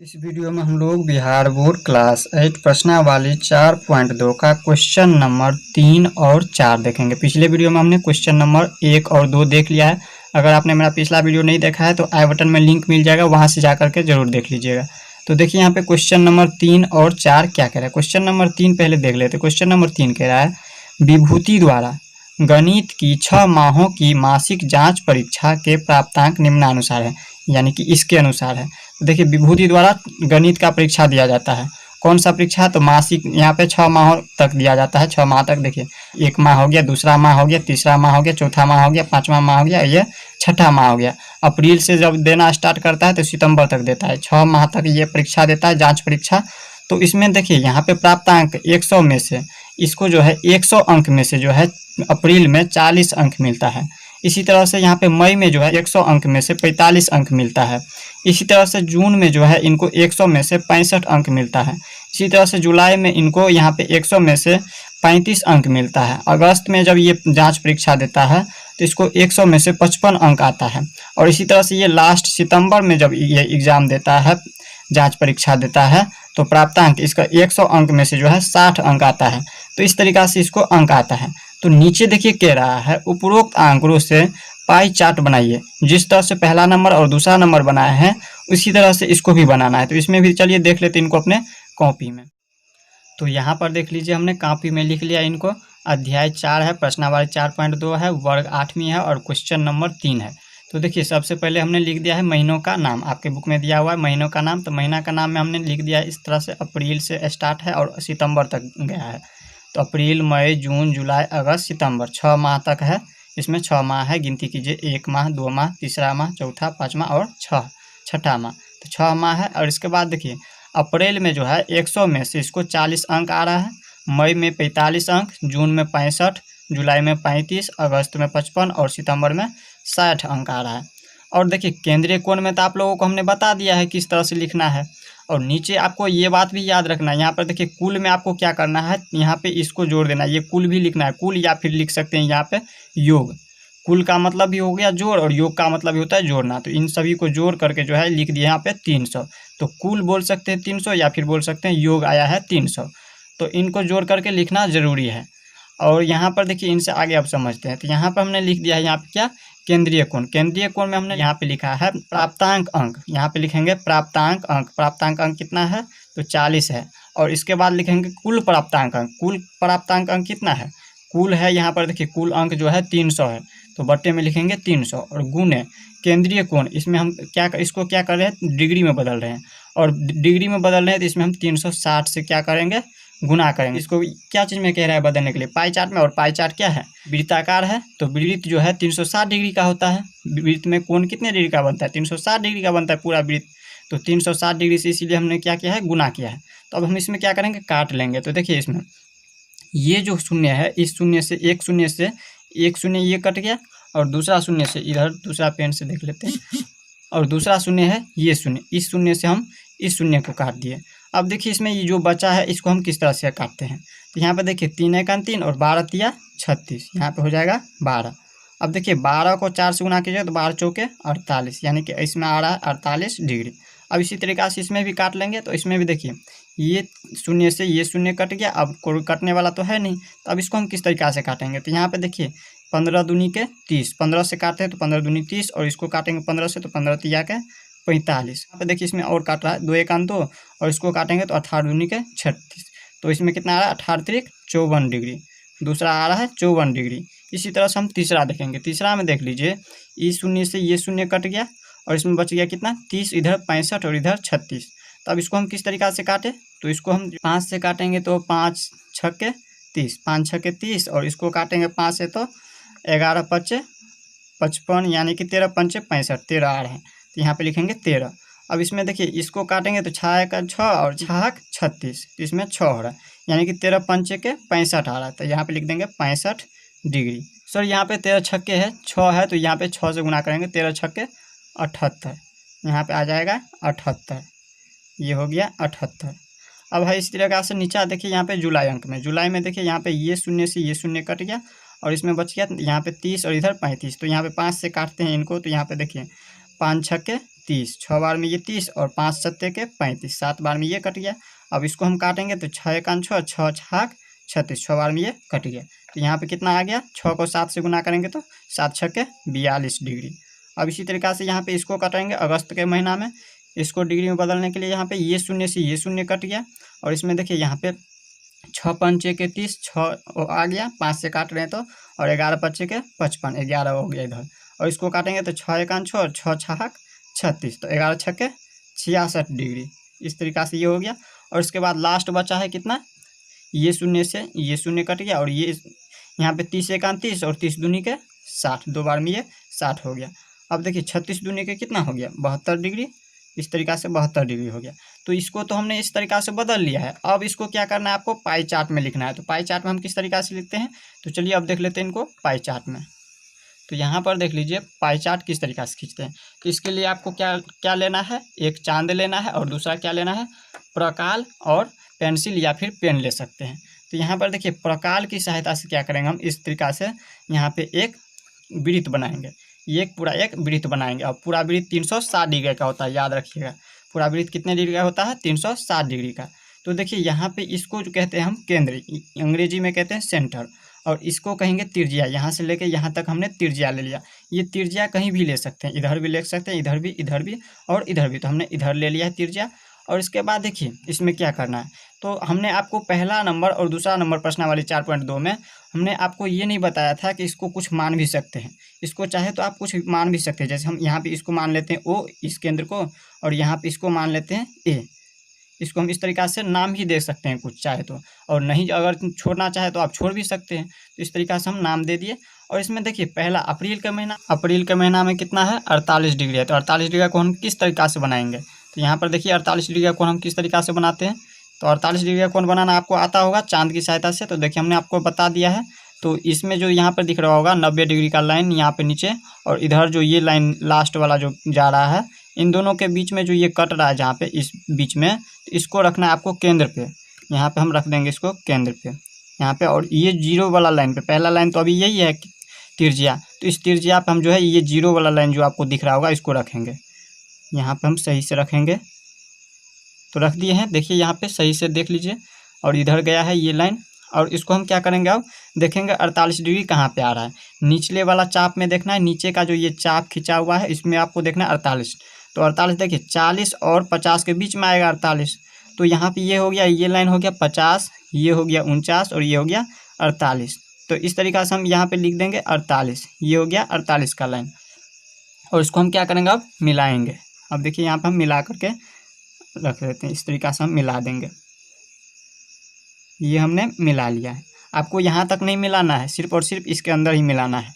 इस वीडियो में हम लोग बिहार बोर्ड क्लास 8 प्रश्नावली 4.2 का क्वेश्चन नंबर 3 और 4 देखेंगे। पिछले वीडियो में हमने क्वेश्चन नंबर 1 और 2 देख लिया है। अगर आपने मेरा पिछला वीडियो नहीं देखा है तो आई बटन में लिंक मिल जाएगा, वहां से जा करके जरूर देख लीजिएगा। तो देखिए यहाँ पे क्वेश्चन नंबर 3 और 4 क्या कह रहा है। क्वेश्चन नंबर 3 पहले देख लेते। क्वेश्चन नंबर 3 कह रहा है विभूति द्वारा गणित की 6 माहों की मासिक जांच परीक्षा के प्राप्तांक निम्नानुसार है, यानी कि इसके अनुसार है। देखिए विभूति द्वारा गणित का परीक्षा दिया जाता है। कौन सा परीक्षा? तो मासिक, यहाँ पे 6 माह तक दिया जाता है। 6 माह तक देखिए, 1 माह हो गया, दूसरा माह हो गया, तीसरा माह हो गया, चौथा माह हो गया, 5वां माह हो गया, ये 6ठा माह हो गया। अप्रैल से जब देना स्टार्ट करता है तो सितंबर तक देता है। 6 माह तक ये परीक्षा देता है, जांच परीक्षा। तो इसमें देखिए यहाँ पे प्राप्तांक 100 में से इसको जो है 100 अंक में से जो है अप्रैल में 40 अंक मिलता है। इसी तरह से यहाँ पे मई में जो है 100 अंक में से 45 अंक मिलता है। इसी तरह से जून में जो है इनको 100 में से 65 अंक मिलता है। इसी तरह से जुलाई में इनको यहाँ पे 100 में से 35 अंक मिलता है। अगस्त में जब ये जांच परीक्षा देता है तो इसको 100 में से 55 अंक आता है। और इसी तरह से ये लास्ट सितंबर में जब ये एग्ज़ाम देता है, जांच परीक्षा देता है, तो प्राप्तांक इसका 100 अंक में से जो है 60 अंक आता है। तो इस तरीक़ा से इसको अंक आता है। तो नीचे देखिए कह रहा है उपरोक्त आंकड़ों से पाई चार्ट बनाइए। जिस तरह से पहला नंबर और दूसरा नंबर बनाया है उसी तरह से इसको भी बनाना है। तो इसमें भी चलिए देख लेते हैं इनको अपने कॉपी में। तो यहाँ पर देख लीजिए, हमने कॉपी में लिख लिया इनको। अध्याय 4 है, प्रश्नावली 4.2 है, वर्ग 8वीं है और क्वेश्चन नंबर 3 है। तो देखिए सबसे पहले हमने लिख दिया है महीनों का नाम। आपके बुक में दिया हुआ है महीनों का नाम। तो महीना का नाम में हमने लिख दिया है इस तरह से, अप्रैल से स्टार्ट है और सितंबर तक गया है। तो अप्रैल, मई, जून, जुलाई, अगस्त, सितंबर 6 माह तक है। इसमें 6 माह है, गिनती कीजिए। 1 माह, 2 माह, तीसरा माह, चौथा, 5वां और 6ठा माह। तो 6 माह है। और इसके बाद देखिए अप्रैल में जो है 100 में से इसको 40 अंक आ रहा है, मई में 45 अंक, जून में 65, जुलाई में 35, अगस्त में 55 और सितंबर में 60 अंक आ रहा है। और देखिए केंद्रीय कोण में तो आप लोगों को हमने बता दिया है किस तरह से लिखना है। और नीचे आपको ये बात भी याद रखना है, यहाँ पर देखिए कुल में आपको क्या करना है, यहाँ पे इसको जोड़ देना है। ये कुल भी लिखना है, कुल, या फिर लिख सकते हैं यहाँ पे योग। कुल का मतलब भी हो गया जोड़ और योग का मतलब भी होता है जोड़ना। तो इन सभी को जोड़ करके जो है लिख दिया यहाँ पे 300। तो कुल बोल सकते हैं 300 या फिर बोल सकते हैं योग आया है 300। तो इनको जोड़ करके लिखना ज़रूरी है। और यहाँ पर देखिए इनसे आगे अब समझते हैं। तो यहाँ पर हमने लिख दिया है यहाँ पे क्या, केंद्रीय कोण। केंद्रीय कोण में हमने यहाँ पे लिखा है प्राप्तांक अंक। यहाँ पे लिखेंगे प्राप्तांक अंक। प्राप्तांक अंक कितना है? तो 40 है। और इसके बाद लिखेंगे कुल प्राप्तांक अंक। कुल प्राप्तांक अंक कितना है? कुल है यहाँ पर देखिए, कुल अंक जो है 300 है। तो बट्टे में लिखेंगे 300 और गुणे केंद्रीय कोण। इसमें हम क्या, इसको क्या कर रहे हैं, डिग्री में बदल रहे हैं। और डिग्री में बदल रहे हैं तो इसमें हम 360 से क्या करेंगे, गुना करेंगे। इसको क्या चीज़ में कह रहा है बदलने के लिए? पाई चार्ट में। और पाई चार्ट क्या है? वृत्ताकार है। तो वृत्त जो है 360 डिग्री का होता है। वृत्त में कोण कितने डिग्री का बनता है? 360 डिग्री का बनता है पूरा वृत्त। तो 360 डिग्री से इसीलिए हमने क्या किया है, गुना किया है। तो अब हम इसमें क्या करेंगे, काट लेंगे। तो देखिए इसमें ये जो शून्य है, इस शून्य से एक शून्य ये कट गया, और दूसरा शून्य से इधर, दूसरा पेन से देख लेते हैं, और दूसरा शून्य है ये शून्य, इस शून्य से हम इस शून्य को काट दिए। अब देखिए इसमें ये जो बचा है इसको हम किस तरह से काटते हैं। तो यहाँ पे देखिए 3 × 3 और 12 × 36, यहाँ पे हो जाएगा 12। अब देखिए 12 को 4 से गुना कीजिए तो 12 चौके 48, यानी कि इसमें आ रहा है 48 डिग्री। अब इसी तरीक़े से इसमें भी काट लेंगे। तो इसमें भी देखिए ये शून्य से ये शून्य कट गया, अब कोई कटने वाला तो है नहीं। तो अब इसको हम किस तरीक़ा से काटेंगे। तो यहाँ पे देखिए 15 दूनी के 30, 15 से काटते हैं तो 15 दूनी 30, और इसको काटेंगे 15 से तो 15 तिया के 45। यहाँ पे देखिए इसमें और काट रहा है 2 × 2, और इसको काटेंगे तो 18 दूनी के 36। तो इसमें कितना आ रहा है, 18 × 54 डिग्री। दूसरा आ रहा है 54 डिग्री। इसी तरह से हम तीसरा देखेंगे। तीसरा में देख लीजिए, इस शून्य से ये शून्य कट गया, और इसमें बच गया कितना, 30, इधर 65 और इधर 36। तो अब इसको हम किस तरीक़ा से काटें। तो इसको हम 5 से काटेंगे तो 5 × 6 = 30, 5 × 6 = 30, और इसको काटेंगे 5 से तो 11 × 5 = 55, यानी कि 13 × 5 = 65, 13 आ रहे हैं। तो यहाँ पे लिखेंगे 13। अब इसमें देखिए इसको काटेंगे तो 6 × 6 और 6 × 36, तो इसमें 6 हो रहा है, यानी कि 13 × 5 = 65 आ रहा है। तो यहाँ पे लिख देंगे 65 डिग्री। सर यहाँ पे 13 × 6 है 6 है, तो यहाँ पे 6 से गुना करेंगे, 13 × 6 = 78, यहाँ पे आ जाएगा 78। ये हो गया 78। अब है इस तरह से नीचे देखिए यहाँ पे जुलाई अंक में। जुलाई में देखिए यहाँ पे ये शून्य से ये शून्य कट गया, और इसमें बच गया यहाँ पे 30 और इधर 35। तो यहाँ पे 5 से काटते हैं इनको। तो यहाँ पे देखिए 5 × 6 = 30, 6 बार में ये 30 और 5 सत्ते के 35, 7 बार में ये कट गया। अब इसको हम काटेंगे तो 6 एकान 6, 6 छाक 36, 6 बार में ये कट गया। तो यहाँ पे कितना आ गया, 6 को 7 से गुना करेंगे तो 7 छक्के 42 डिग्री। अब इसी तरीक़ा से यहाँ पे इसको काटेंगे अगस्त के महीना में, इसको डिग्री में बदलने के लिए यहाँ पे ये शून्य से ये शून्य कट गया। और इसमें देखिए यहाँ पे 6 पंचे के 30, 6 आ गया, 5 से काट रहे हैं तो, और 11 पंचे के 55, 11 हो गया इधर। और इसको काटेंगे तो 6 एकान 6 और 6 छाक 36, तो 11 छक्के 66 डिग्री। इस तरीक़ा से ये हो गया। और इसके बाद लास्ट बचा है कितना, ये शून्य से ये शून्य कट गया, और ये यहाँ पे 30 एकान 30 और 30 दूनी के 60, 2 बार में ये 60 हो गया। अब देखिए 36 दूनी के कितना हो गया, 72 डिग्री। इस तरीक़ा से 72 डिग्री हो गया। तो इसको तो हमने इस तरीक़ा से बदल लिया है। अब इसको क्या करना है, आपको पाई चार्ट में लिखना है। तो पाई चार्ट में हम किस तरीक़ा से लिखते हैं, तो चलिए अब देख लेते हैं इनको पाई चार्ट में। तो यहाँ पर देख लीजिए पाई चार्ट किस तरीक़ा से खींचते हैं। तो इसके लिए आपको क्या क्या लेना है, एक चांद लेना है और दूसरा क्या लेना है, प्रकाल और पेंसिल या फिर पेन ले सकते हैं। तो यहाँ पर देखिए प्रकाल की सहायता से क्या करेंगे, हम इस तरीक़ा से यहाँ पे एक वृत्त बनाएंगे, ये पूरा एक वृत्त बनाएंगे। और पूरा वृत्त 360 डिग्री का होता है, याद रखिएगा। पूरा वृत्त कितने डिग्री का होता है, 360 डिग्री का। तो देखिए यहाँ पे इसको जो कहते हैं हम केंद्र, अंग्रेजी में कहते हैं सेंटर, और इसको कहेंगे त्रिज्या। यहाँ से लेके यहाँ तक हमने त्रिज्या ले लिया। ये त्रिज्या कहीं भी ले सकते हैं, इधर भी ले सकते हैं, इधर भी और इधर भी। तो हमने इधर ले लिया है त्रिज्या। और इसके बाद देखिए इसमें क्या करना है, तो हमने आपको पहला नंबर और दूसरा नंबर प्रश्नावली 4.2 में हमने आपको ये नहीं बताया था कि इसको कुछ मान भी सकते हैं। इसको चाहे तो आप कुछ मान भी सकते हैं, जैसे हम यहाँ पे इसको मान लेते हैं ओ, इस केंद्र को, और यहाँ पे इसको मान लेते हैं ए। इसको हम इस तरीक़ा से नाम भी दे सकते हैं कुछ चाहे तो, और नहीं अगर छोड़ना चाहे तो आप छोड़ भी सकते हैं। तो इस तरीक़ा से हम नाम दे दिए। और इसमें देखिए पहला अप्रैल का महीना में कितना है, 48 डिग्री है। तो 48 डिग्री का कोण हम किस तरीक़ा से बनाएंगे, तो यहाँ पर देखिए 48 डिग्री का कोण हम किस तरीक़ा से बनाते हैं। तो 48 डिग्री का कोण बनाना आपको आता होगा चांद की सहायता से। तो देखिए हमने आपको बता दिया है। तो इसमें जो यहाँ पर दिख रहा होगा 90 डिग्री का लाइन यहाँ पे नीचे, और इधर जो ये लाइन लास्ट वाला जो जा रहा है, इन दोनों के बीच में जो ये कट रहा है जहाँ पे इस बीच में, तो इसको रखना है आपको केंद्र पे। यहाँ पे हम रख देंगे इसको केंद्र पे यहाँ पे। और ये जीरो वाला लाइन पे, पहला लाइन तो अभी यही है त्रिज्या, तो इस त्रिज्या पे हम जो है ये जीरो वाला लाइन जो आपको दिख रहा होगा इसको रखेंगे। यहाँ पे हम सही से रखेंगे। तो रख दिए हैं, देखिए यहाँ पे सही से देख लीजिए। और इधर गया है ये लाइन, और इसको हम क्या करेंगे, अब देखेंगे 48 डिग्री कहाँ पे आ रहा है। निचले वाला चाप में देखना है, नीचे का जो ये चाप खिंचा हुआ है इसमें आपको देखना है 48। तो 48 देखिए 40 और 50 के बीच में आएगा 48। तो यहाँ पे ये हो गया, ये लाइन हो गया 50, ये हो गया 49 और ये हो गया 48। तो इस तरीक़ा से हम यहाँ पे लिख देंगे 48, ये हो गया 48 का लाइन। और इसको हम क्या करेंगे, अब मिलाएंगे। अब देखिए यहाँ पर हम मिला करके रख देते हैं, इस तरीक़ा से हम मिला देंगे। ये हमने मिला लिया है। आपको यहाँ तक नहीं मिलाना है, सिर्फ और सिर्फ इसके अंदर ही मिलाना है।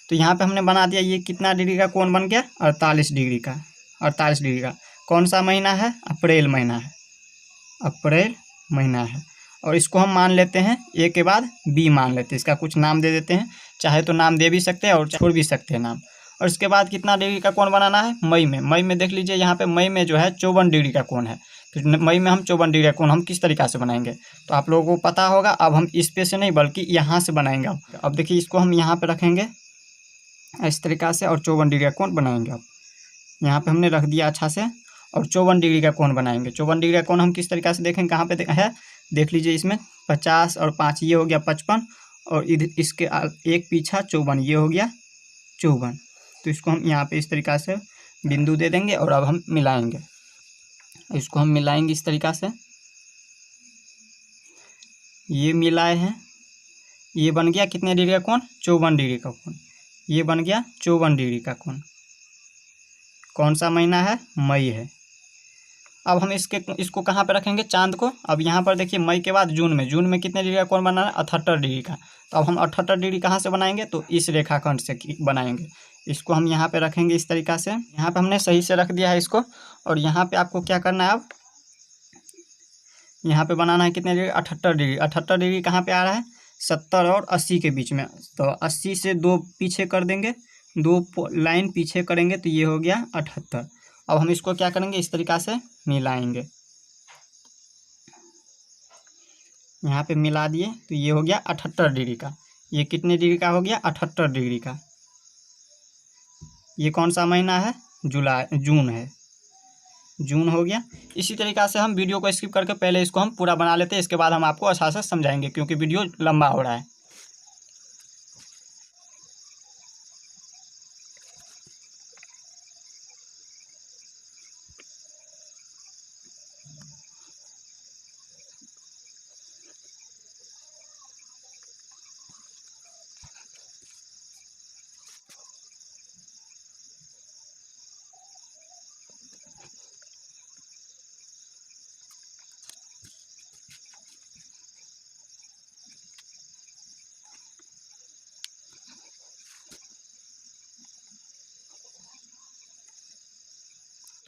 तो यहाँ पे हमने बना दिया, ये कितना डिग्री का कोण बन गया, 48 डिग्री का। 48 डिग्री का कौन सा महीना है, अप्रैल महीना है, अप्रैल महीना है। और इसको हम मान लेते हैं ए के बाद बी मान लेते हैं, इसका कुछ नाम दे देते हैं, चाहे तो नाम दे भी सकते हैं और छोड़ भी सकते हैं नाम। और इसके बाद कितना डिग्री का कोण बनाना है, मई में। मई में देख लीजिए यहाँ पे मई में जो है 54 डिग्री का कोण है। तो मई में हम 54 डिग्री का कोण हम किस तरीक़ा से बनाएंगे, तो आप लोगों को पता होगा। अब हम इस पे से नहीं बल्कि यहाँ से बनाएंगे। अब देखिए इसको हम यहाँ पे रखेंगे इस तरीक़ा से, और 54 डिग्री का कोण बनाएंगे। अब यहाँ पे हमने रख दिया अच्छा से, और 54 डिग्री का कोण बनाएंगे। 54 डिग्री का कोण हम किस तरीक़ा से देखेंगे, कहाँ पे है, देख लीजिए इसमें 50 और 5 ये हो गया 55, और इधर इसके एक पीछा 54, ये हो गया 54। तो इसको हम यहाँ पे इस तरीक़ा से बिंदु दे देंगे। और अब हम मिलाएंगे, इसको हम मिलाएंगे इस तरीक़ा से। ये मिलाए हैं, ये बन गया कितने डिग्री का कोण, 54 डिग्री का कोण। ये बन गया 54 डिग्री का कोण। कौन सा महीना है, मई है। अब हम इसको कहाँ पे रखेंगे, चांद को। अब यहाँ पर देखिए मई के बाद जून में कितने डिग्री का कोण बनाना है, 78 डिग्री का। तो अब हम 78 डिग्री कहाँ से बनाएंगे, तो इस रेखाखंड से बनाएंगे। इसको हम यहाँ पे रखेंगे इस तरीक़ा से। यहाँ पे हमने सही से रख दिया है इसको। और यहाँ पे आपको क्या करना है, अब यहाँ पे बनाना है कितने डिग्री, 78 डिग्री। 78 डिग्री कहाँ पे आ रहा है, 70 और 80 के बीच में। तो 80 से 2 पीछे कर देंगे, 2 लाइन पीछे करेंगे, तो ये हो गया 78। अब हम इसको क्या करेंगे, इस तरीक़ा से मिलाएंगे। यहाँ पे मिला दिए, तो ये हो गया 78 डिग्री का। ये कितने डिग्री का हो गया, 78 डिग्री का। ये कौन सा महीना है, जुलाई जून है, जून हो गया। इसी तरीक़ा से हम वीडियो को स्किप करके पहले इसको हम पूरा बना लेते हैं, इसके बाद हम आपको अच्छा से समझाएंगे क्योंकि वीडियो लंबा हो रहा है।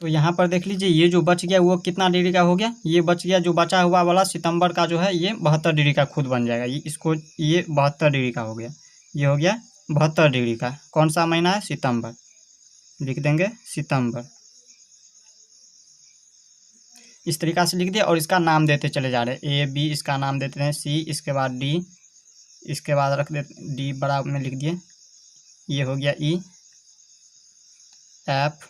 तो यहाँ पर देख लीजिए, ये जो बच गया वो कितना डिग्री का हो गया, ये बच गया जो बचा हुआ वाला सितंबर का जो है ये 72 डिग्री का खुद बन जाएगा। ये इसको ये 72 डिग्री का हो गया, ये हो गया 72 डिग्री का। कौन सा महीना है? सितंबर, लिख देंगे सितंबर। इस तरीक़ा से लिख दिया और इसका नाम देते चले जा रहे हैं, ए बी इसका नाम देते हैं, सी इसके बाद डी, इसके बाद रख देते डी बड़ा में लिख दिए, ये हो गया ई, एफ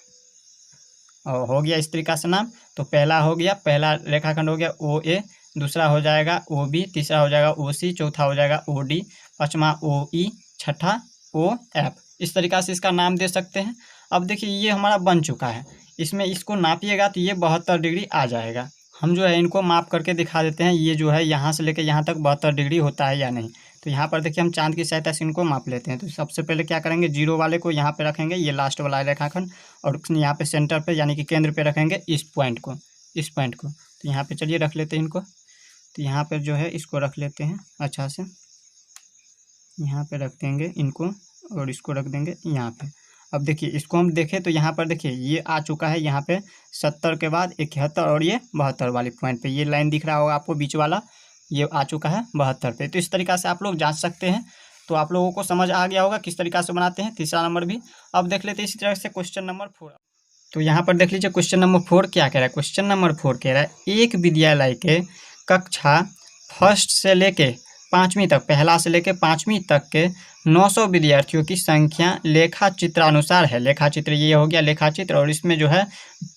और हो गया इस तरीक़ा से नाम। तो पहला हो गया, पहला रेखाखंड हो गया ओ ए, दूसरा हो जाएगा ओ बी, तीसरा हो जाएगा ओ सी, चौथा हो जाएगा ओ डी, पाँचवा ओ ई, छठा ओ एफ। इस तरीक़ा से इसका नाम दे सकते हैं। अब देखिए ये हमारा बन चुका है, इसमें इसको नापिएगा तो ये 72 डिग्री आ जाएगा। हम जो है इनको माप करके दिखा देते हैं, ये जो है यहाँ से लेकर यहाँ तक 72 डिग्री होता है या नहीं। तो यहाँ पर देखिए हम चांद की सहायता से इनको माप लेते हैं। तो सबसे पहले क्या करेंगे, जीरो वाले को यहाँ पे रखेंगे, ये लास्ट वाला रेखाखंड, और यहाँ पे सेंटर पे यानी कि केंद्र पे रखेंगे इस पॉइंट को, इस पॉइंट को। तो यहाँ पे चलिए रख लेते हैं इनको। तो यहाँ पर जो है इसको रख लेते हैं अच्छा से, यहाँ पे रख देंगे इनको और इसको रख देंगे यहाँ पे। अब देखिए इसको हम देखें तो यहाँ पर देखिए ये आ चुका है, यहाँ पे 70 के बाद 71 और ये 72 वाली पॉइंट पे ये लाइन दिख रहा होगा आपको बीच वाला, ये आ चुका है 72 पे। तो इस तरीक़ा से आप लोग जांच सकते हैं। तो आप लोगों को समझ आ गया होगा किस तरीक़ा से बनाते हैं। तीसरा नंबर भी अब देख लेते हैं इसी तरह से क्वेश्चन नंबर 4। तो यहाँ पर देख लीजिए क्वेश्चन नंबर 4 क्या कह रहा है। क्वेश्चन नंबर 4 कह रहा है एक विद्यालय के कक्षा फर्स्ट से लेके 5वीं तक, पहला से लेके 5वीं तक के 900 विद्यार्थियों की संख्या लेखा चित्रानुसार है। लेखा चित्र ये हो गया लेखा चित्र, और इसमें जो है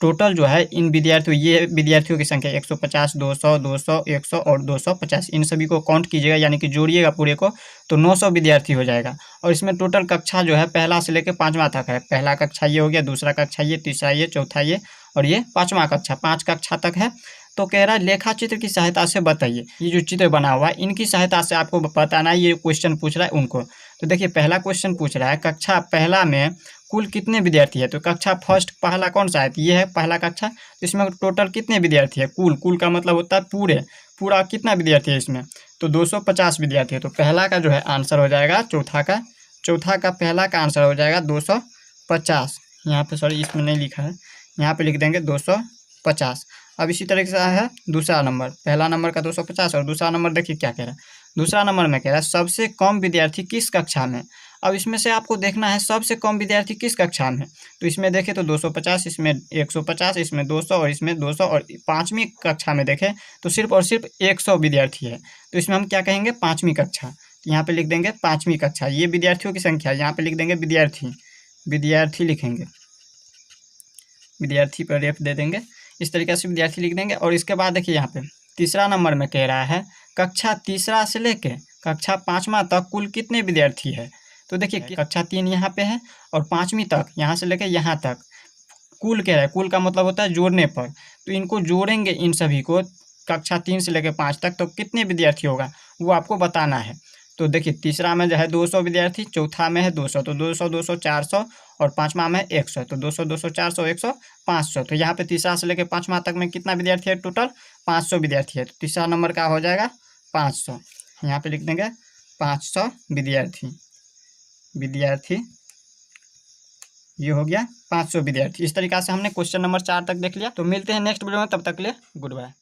टोटल जो है इन विद्यार्थियों, ये विद्यार्थियों की संख्या 150, 200, 200, 100 और 250, इन सभी को काउंट कीजिएगा यानी कि जोड़िएगा पूरे को तो 900 विद्यार्थी हो जाएगा। और इसमें टोटल कक्षा जो है पहला से लेकर 5वां तक है। पहला कक्षा ये हो गया, दूसरा कक्षा ये, तीसरा ये, चौथा ये और ये 5वां कक्षा, 5 कक्षा तक है। तो कह रहा है लेखा चित्र की सहायता से बताइए, ये जो चित्र बना हुआ है इनकी सहायता से आपको बताना है। ये क्वेश्चन पूछ रहा है उनको। तो देखिए पहला क्वेश्चन पूछ रहा है कक्षा पहला में कुल कितने विद्यार्थी है। तो कक्षा फर्स्ट पहला कौन सा है, तो ये है पहला कक्षा। तो इसमें टोटल कितने विद्यार्थी है, कुल का मतलब होता है पूरा कितना विद्यार्थी है इसमें, तो 250 विद्यार्थी है। तो पहला का जो है आंसर हो जाएगा चौथा का पहला का आंसर हो जाएगा 250। यहाँ पे सॉरी इसमें नहीं लिखा है, यहाँ पे लिख देंगे 250। अब इसी तरीके से है दूसरा नंबर, पहला नंबर का 250 और दूसरा नंबर देखिए क्या कह रहा है। दूसरा नंबर में कह रहा है सबसे कम विद्यार्थी किस कक्षा में। अब इसमें से आपको देखना है सबसे कम विद्यार्थी किस कक्षा में। तो इसमें देखें तो 250, इसमें 150, इसमें 200 और इसमें 200, और 5वीं कक्षा में देखें तो सिर्फ और सिर्फ 100 विद्यार्थी है। तो इसमें हम क्या कहेंगे 5वीं कक्षा। तो यहाँ पे लिख देंगे 5वीं कक्षा, ये विद्यार्थियों की संख्या, यहाँ पे लिख देंगे विद्यार्थी लिखेंगे, विद्यार्थी पर रेफ दे देंगे, इस तरीके से विद्यार्थी लिख देंगे। और इसके बाद देखिए यहाँ पे तीसरा नंबर में कह रहा है कक्षा तीसरा से लेके कक्षा 5वां तक कुल कितने विद्यार्थी है। तो देखिए कक्षा 3 यहाँ पे है और 5वीं तक यहाँ से लेके यहाँ तक कुल कह रहा है, कुल का मतलब होता है जोड़ने पर। तो इनको जोड़ेंगे इन सभी को कक्षा 3 से लेकर 5 तक तो कितने विद्यार्थी होगा वो आपको बताना है। तो देखिए तीसरा में जो है 200 विद्यार्थी, चौथा में है 200, तो 200, 200, 400 और 5वां में 100, तो 200, 200, 400, 100, 500। तो यहाँ पे तीसरा से लेकर 5वां तक में कितना विद्यार्थी है, टोटल 500 विद्यार्थी है। तो तीसरा नंबर का हो जाएगा 500, यहाँ पे लिख देंगे 500 विद्यार्थी ये हो गया 500 विद्यार्थी। इस तरीक़ा से हमने क्वेश्चन नंबर 4 तक देख लिया। तो मिलते हैं नेक्स्ट वीडियो में, तब तक के लिए गुड बाय।